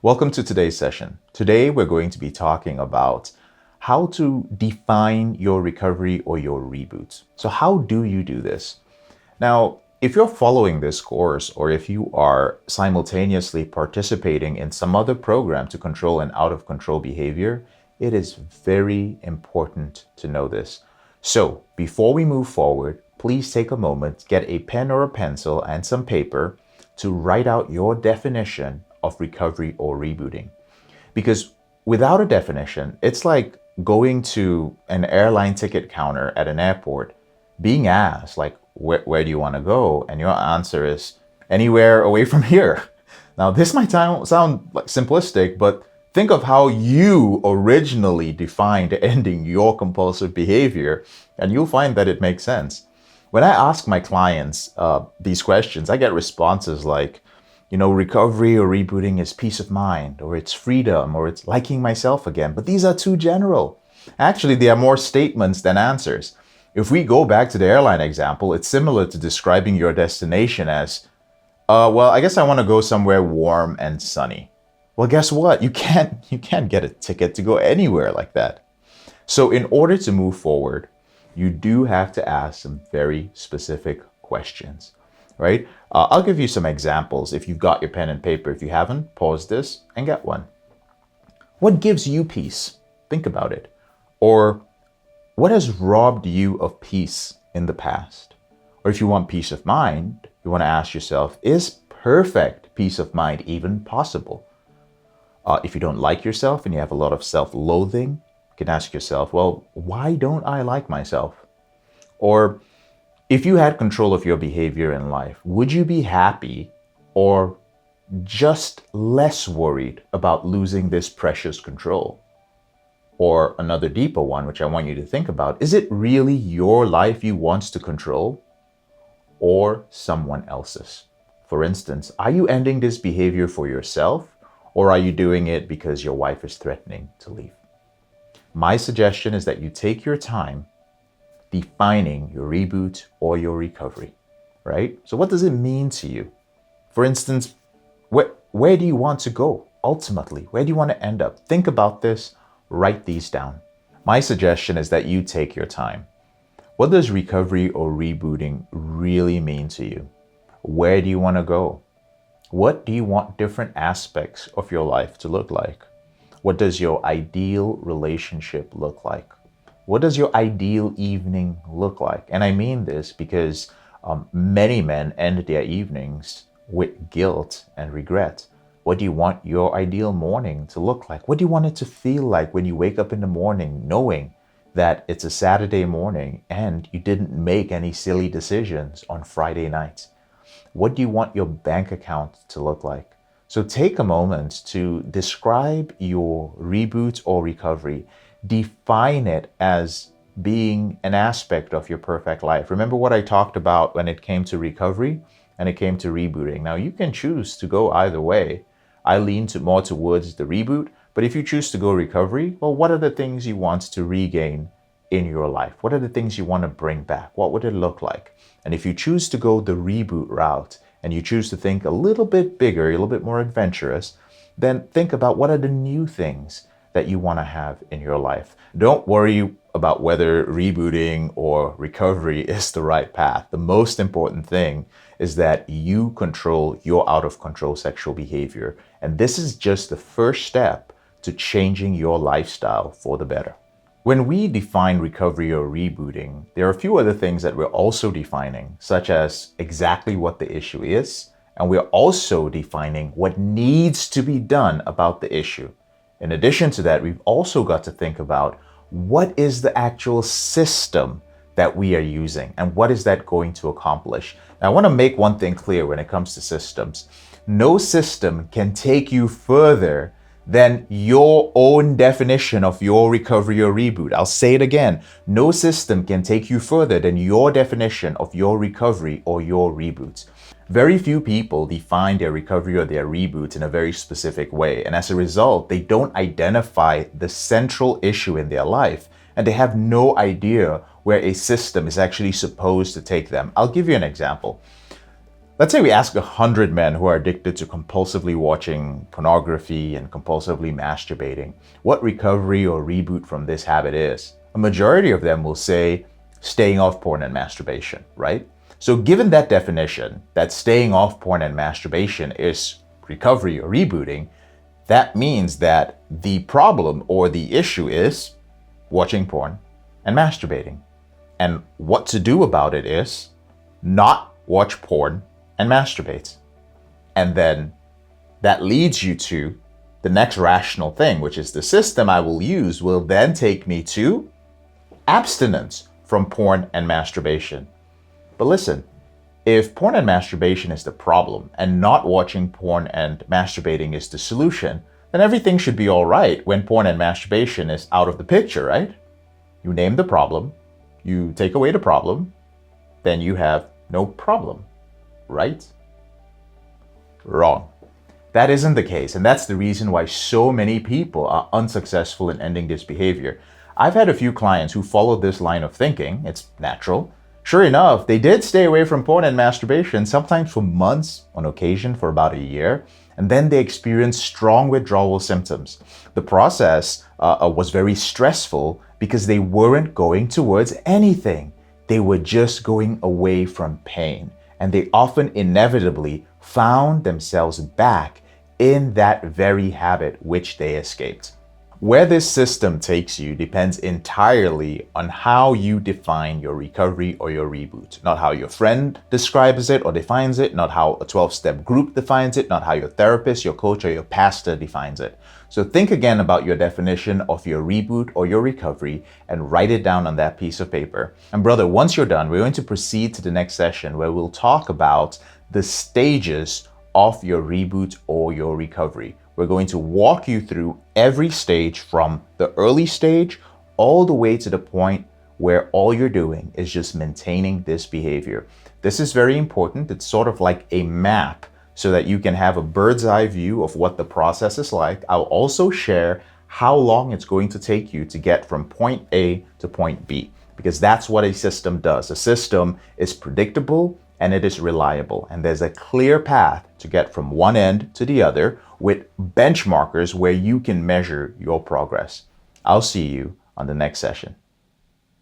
Welcome to today's session. Today, we're going to be talking about how to define your recovery or your reboot. So how do you do this? Now, if you're following this course or if you are simultaneously participating in some other program to control an out of control behavior, it is very important to know this. So before we move forward, please take a moment, get a pen or a pencil and some paper to write out your definition of recovery or rebooting. Because without a definition, it's like going to an airline ticket counter at an airport, being asked, like, where do you want to go? And your answer is anywhere away from here. Now, this might sound like simplistic, but think of how you originally defined ending your compulsive behavior, and you'll find that it makes sense. When I ask my clients these questions, I get responses like, recovery or rebooting is peace of mind, or it's freedom, or it's liking myself again. But these are too general. Actually, they are more statements than answers. If we go back to the airline example, it's similar to describing your destination as, I guess I want to go somewhere warm and sunny. Well, guess what? You can't get a ticket to go anywhere like that. So in order to move forward, you do have to ask some very specific questions. Right? I'll give you some examples if you've got your pen and paper. If you haven't, pause this and get one. What gives you peace? Think about it. Or what has robbed you of peace in the past? Or if you want peace of mind, you want to ask yourself, is perfect peace of mind even possible? If you don't like yourself and you have a lot of self-loathing, you can ask yourself, well, why don't I like myself? Or if you had control of your behavior in life, would you be happy or just less worried about losing this precious control? Or another deeper one, which I want you to think about, is it really your life you want to control or someone else's? For instance, are you ending this behavior for yourself or are you doing it because your wife is threatening to leave? My suggestion is that you take your time defining your reboot or your recovery, right? So what does it mean to you? For instance, where do you want to go ultimately? Where do you want to end up? Think about this, write these down. My suggestion is that you take your time. What does recovery or rebooting really mean to you? Where do you want to go? What do you want different aspects of your life to look like? What does your ideal relationship look like? What does your ideal evening look like? And I mean this because many men end their evenings with guilt and regret. What do you want your ideal morning to look like? What do you want it to feel like when you wake up in the morning knowing that it's a Saturday morning and you didn't make any silly decisions on Friday night? What do you want your bank account to look like? So take a moment to describe your reboot or recovery. Define it as being an aspect of your perfect life. Remember what I talked about when it came to recovery and it came to rebooting. Now you can choose to go either way. I lean more towards the reboot, but if you choose to go recovery, well, what are the things you want to regain in your life? What are the things you want to bring back? What would it look like? And if you choose to go the reboot route and you choose to think a little bit bigger, a little bit more adventurous, then think about what are the new things that you want to have in your life. Don't worry about whether rebooting or recovery is the right path. The most important thing is that you control your out of control sexual behavior. And this is just the first step to changing your lifestyle for the better. When we define recovery or rebooting, there are a few other things that we're also defining, such as exactly what the issue is, and we're also defining what needs to be done about the issue. In addition to that, we've also got to think about what is the actual system that we are using and what is that going to accomplish. Now, I want to make one thing clear when it comes to systems. No system can take you further than your own definition of your recovery or reboot. I'll say it again. No system can take you further than your definition of your recovery or your reboot. Very few people define their recovery or their reboot in a very specific way. And as a result, they don't identify the central issue in their life. And they have no idea where a system is actually supposed to take them. I'll give you an example. Let's say we ask 100 men who are addicted to compulsively watching pornography and compulsively masturbating what recovery or reboot from this habit is. A majority of them will say staying off porn and masturbation, right? So given that definition, that staying off porn and masturbation is recovery or rebooting, that means that the problem or the issue is watching porn and masturbating. And what to do about it is not watch porn and masturbate. And then that leads you to the next rational thing, which is the system I will use will then take me to abstinence from porn and masturbation. But listen, if porn and masturbation is the problem and not watching porn and masturbating is the solution, then everything should be all right when porn and masturbation is out of the picture, right? You name the problem, you take away the problem, then you have no problem, right? Wrong. That isn't the case, and that's the reason why so many people are unsuccessful in ending this behavior. I've had a few clients who followed this line of thinking. It's natural. Sure enough, they did stay away from porn and masturbation, sometimes for months, on occasion for about a year, and then they experienced strong withdrawal symptoms. The process was very stressful because they weren't going towards anything. They were just going away from pain, and they often inevitably found themselves back in that very habit which they escaped. Where this system takes you depends entirely on how you define your recovery or your reboot. Not how your friend describes it or defines it, not how a 12-step group defines it, not how your therapist, your coach, or your pastor defines it. So think again about your definition of your reboot or your recovery and write it down on that piece of paper. And brother, once you're done, we're going to proceed to the next session where we'll talk about the stages of your reboot or your recovery. We're going to walk you through every stage from the early stage all the way to the point where all you're doing is just maintaining this behavior. This is very important. It's sort of like a map so that you can have a bird's eye view of what the process is like. I'll also share how long it's going to take you to get from point A to point B, because that's what a system does. A system is predictable and it is reliable, and there's a clear path to get from one end to the other with benchmarkers where you can measure your progress. I'll see you on the next session.